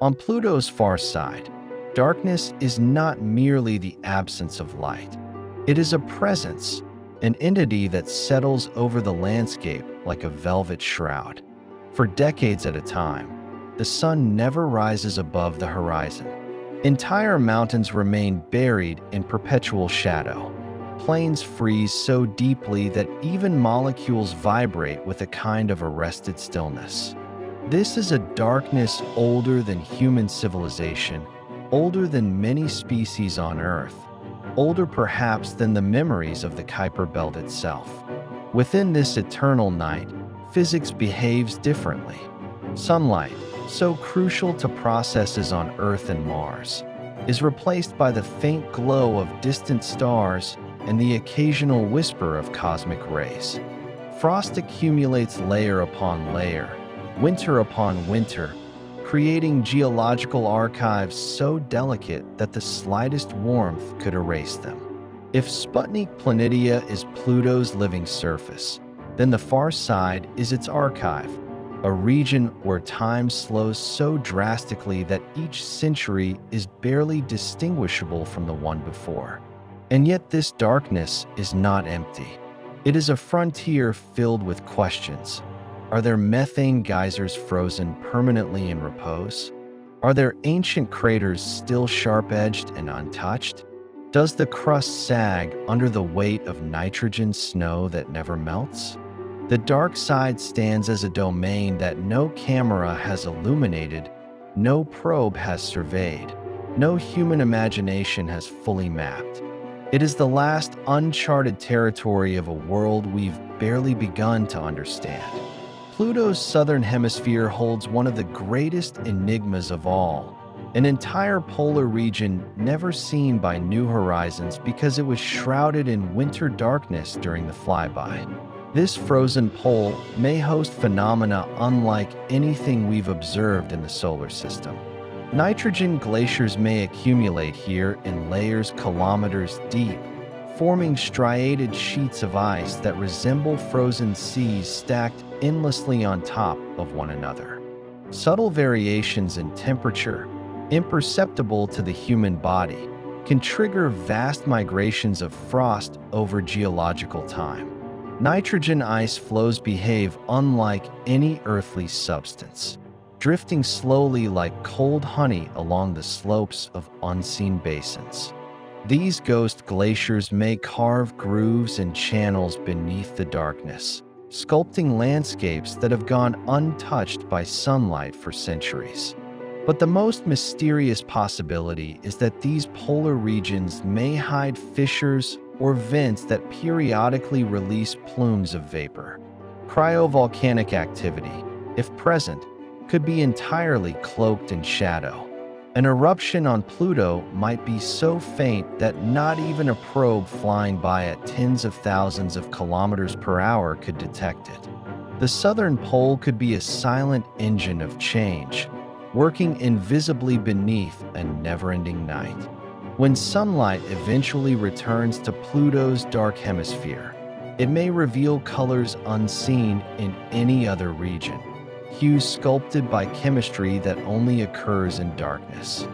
On Pluto's far side, darkness is not merely the absence of light. It is a presence, an entity that settles over the landscape like a velvet shroud. For decades at a time, the sun never rises above the horizon. Entire mountains remain buried in perpetual shadow. Plains freeze so deeply that even molecules vibrate with a kind of arrested stillness. This is a darkness older than human civilization, older than many species on Earth, older perhaps than the memories of the Kuiper Belt itself. Within this eternal night, physics behaves differently. Sunlight, so crucial to processes on Earth and Mars, is replaced by the faint glow of distant stars and the occasional whisper of cosmic rays. Frost accumulates layer upon layer, winter upon winter, creating geological archives so delicate that the slightest warmth could erase them. If Sputnik Planitia is Pluto's living surface, then the far side is its archive, a region where time slows so drastically that each century is barely distinguishable from the one before. And yet this darkness is not empty. It is a frontier filled with questions. Are there methane geysers frozen permanently in repose? Are there ancient craters still sharp-edged and untouched? Does the crust sag under the weight of nitrogen snow that never melts? The dark side stands as a domain that no camera has illuminated, no probe has surveyed, no human imagination has fully mapped. It is the last uncharted territory of a world we've barely begun to understand. Pluto's southern hemisphere holds one of the greatest enigmas of all, an entire polar region never seen by New Horizons because it was shrouded in winter darkness during the flyby. This frozen pole may host phenomena unlike anything we've observed in the solar system. Nitrogen glaciers may accumulate here in layers kilometers deep, forming striated sheets of ice that resemble frozen seas stacked endlessly on top of one another. Subtle variations in temperature, imperceptible to the human body, can trigger vast migrations of frost over geological time. Nitrogen ice flows behave unlike any earthly substance, drifting slowly like cold honey along the slopes of unseen basins. These ghost glaciers may carve grooves and channels beneath the darkness, sculpting landscapes that have gone untouched by sunlight for centuries. But the most mysterious possibility is that these polar regions may hide fissures or vents that periodically release plumes of vapor. Cryovolcanic activity, if present, could be entirely cloaked in shadow. An eruption on Pluto might be so faint that not even a probe flying by at tens of thousands of kilometers per hour could detect it. The southern pole could be a silent engine of change, working invisibly beneath a never-ending night. When sunlight eventually returns to Pluto's dark hemisphere, it may reveal colors unseen in any other region, hues sculpted by chemistry that only occurs in darkness.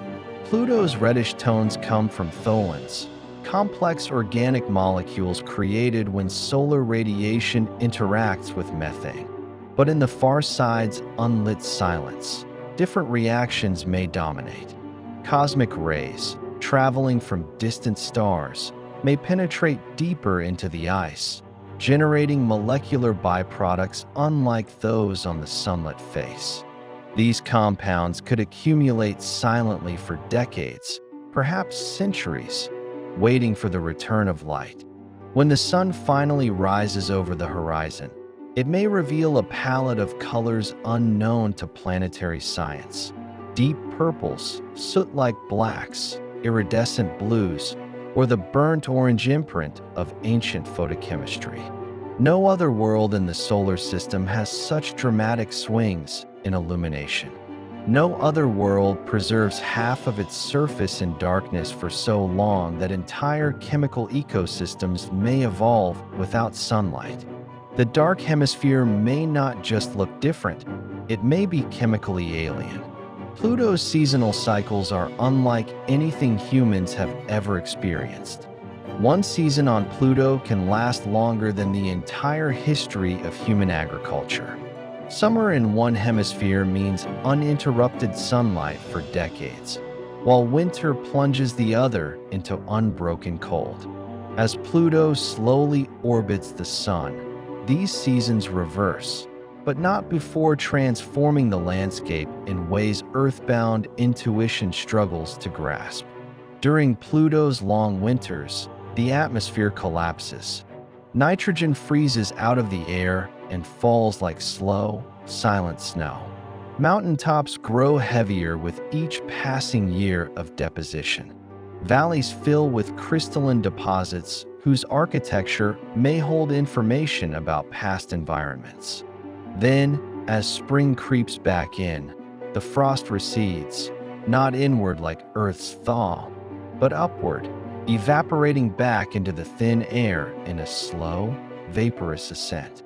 Pluto's reddish tones come from tholins, complex organic molecules created when solar radiation interacts with methane. But in the far side's unlit silence, different reactions may dominate. Cosmic rays, traveling from distant stars, may penetrate deeper into the ice, generating molecular byproducts unlike those on the sunlit face. These compounds could accumulate silently for decades, perhaps centuries, waiting for the return of light. When the sun finally rises over the horizon, it may reveal a palette of colors unknown to planetary science. Deep purples, soot-like blacks, iridescent blues, or the burnt orange imprint of ancient photochemistry. No other world in the solar system has such dramatic swings in illumination. No other world preserves half of its surface in darkness for so long that entire chemical ecosystems may evolve without sunlight. The dark hemisphere may not just look different, it may be chemically alien. Pluto's seasonal cycles are unlike anything humans have ever experienced. One season on Pluto can last longer than the entire history of human agriculture. Summer in one hemisphere means uninterrupted sunlight for decades, while winter plunges the other into unbroken cold. As Pluto slowly orbits the Sun, these seasons reverse, but not before transforming the landscape in ways Earthbound intuition struggles to grasp. During Pluto's long winters, the atmosphere collapses. Nitrogen freezes out of the air and falls like slow, silent snow. Mountaintops grow heavier with each passing year of deposition. Valleys fill with crystalline deposits whose architecture may hold information about past environments. Then, as spring creeps back in, the frost recedes, not inward like Earth's thaw, but upward, evaporating back into the thin air in a slow, vaporous ascent.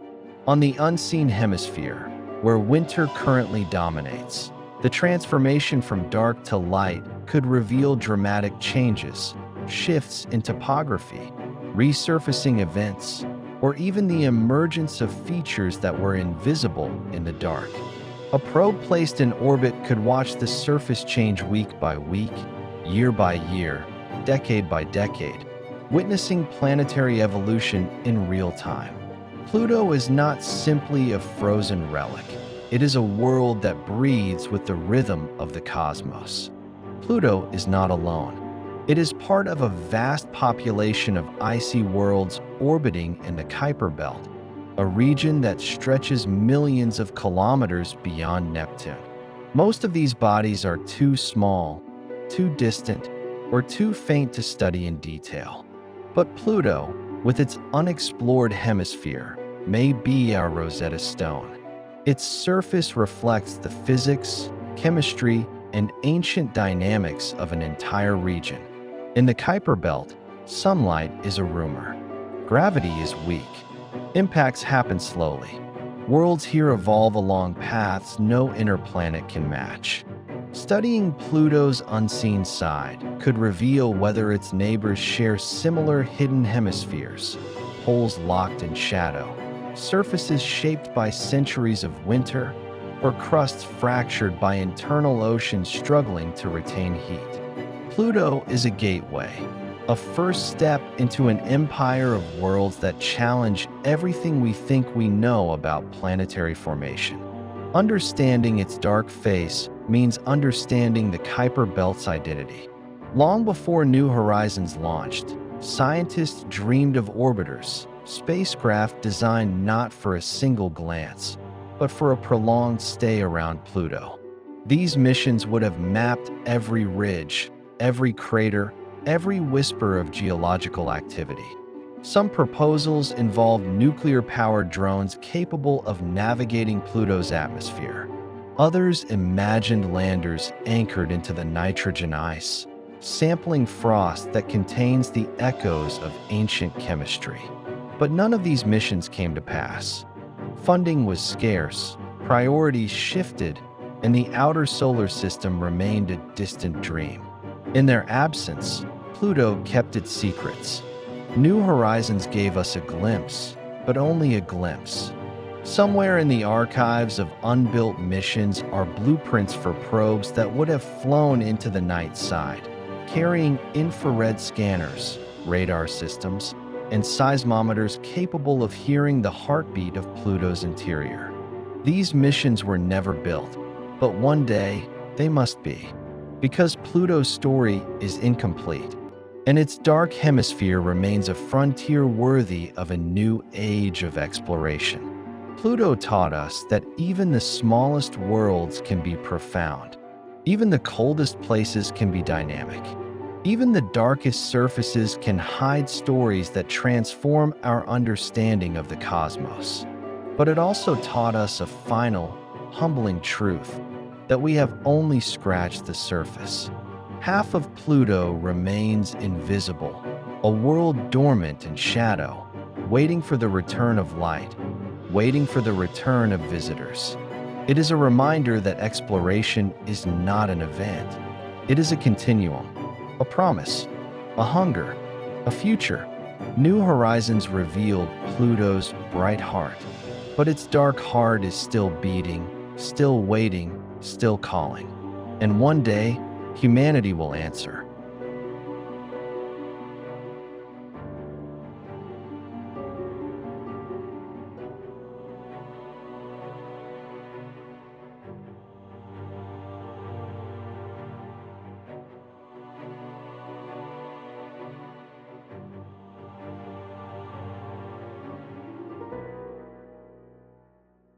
On the unseen hemisphere, where winter currently dominates, the transformation from dark to light could reveal dramatic changes, shifts in topography, resurfacing events, or even the emergence of features that were invisible in the dark. A probe placed in orbit could watch the surface change week by week, year by year, decade by decade, witnessing planetary evolution in real time. Pluto is not simply a frozen relic. It is a world that breathes with the rhythm of the cosmos. Pluto is not alone. It is part of a vast population of icy worlds orbiting in the Kuiper Belt, a region that stretches millions of kilometers beyond Neptune. Most of these bodies are too small, too distant, or too faint to study in detail. But Pluto, with its unexplored hemisphere, may be our Rosetta Stone. Its surface reflects the physics, chemistry, and ancient dynamics of an entire region. In the Kuiper Belt, sunlight is a rumor. Gravity is weak. Impacts happen slowly. Worlds here evolve along paths no inner planet can match. Studying Pluto's unseen side could reveal whether its neighbors share similar hidden hemispheres, poles locked in shadow, surfaces shaped by centuries of winter, or crusts fractured by internal oceans struggling to retain heat. Pluto is a gateway, a first step into an empire of worlds that challenge everything we think we know about planetary formation. Understanding its dark face means understanding the Kuiper Belt's identity. Long before New Horizons launched, scientists dreamed of orbiters, spacecraft designed not for a single glance, but for a prolonged stay around Pluto. These missions would have mapped every ridge, every crater, every whisper of geological activity. Some proposals involved nuclear-powered drones capable of navigating Pluto's atmosphere. Others imagined landers anchored into the nitrogen ice, sampling frost that contains the echoes of ancient chemistry. But none of these missions came to pass. Funding was scarce, priorities shifted, and the outer solar system remained a distant dream. In their absence, Pluto kept its secrets. New Horizons gave us a glimpse, but only a glimpse. Somewhere in the archives of unbuilt missions are blueprints for probes that would have flown into the night side, carrying infrared scanners, radar systems, and seismometers capable of hearing the heartbeat of Pluto's interior. These missions were never built, but one day they must be, because Pluto's story is incomplete, and its dark hemisphere remains a frontier worthy of a new age of exploration. Pluto taught us that even the smallest worlds can be profound. Even the coldest places can be dynamic. Even the darkest surfaces can hide stories that transform our understanding of the cosmos. But it also taught us a final, humbling truth, that we have only scratched the surface. Half of Pluto remains invisible, a world dormant in shadow, waiting for the return of light, waiting for the return of visitors. It is a reminder that exploration is not an event. It is a continuum, a promise, a hunger, a future. New Horizons revealed Pluto's bright heart, but its dark heart is still beating, still waiting, still calling. And one day, humanity will answer.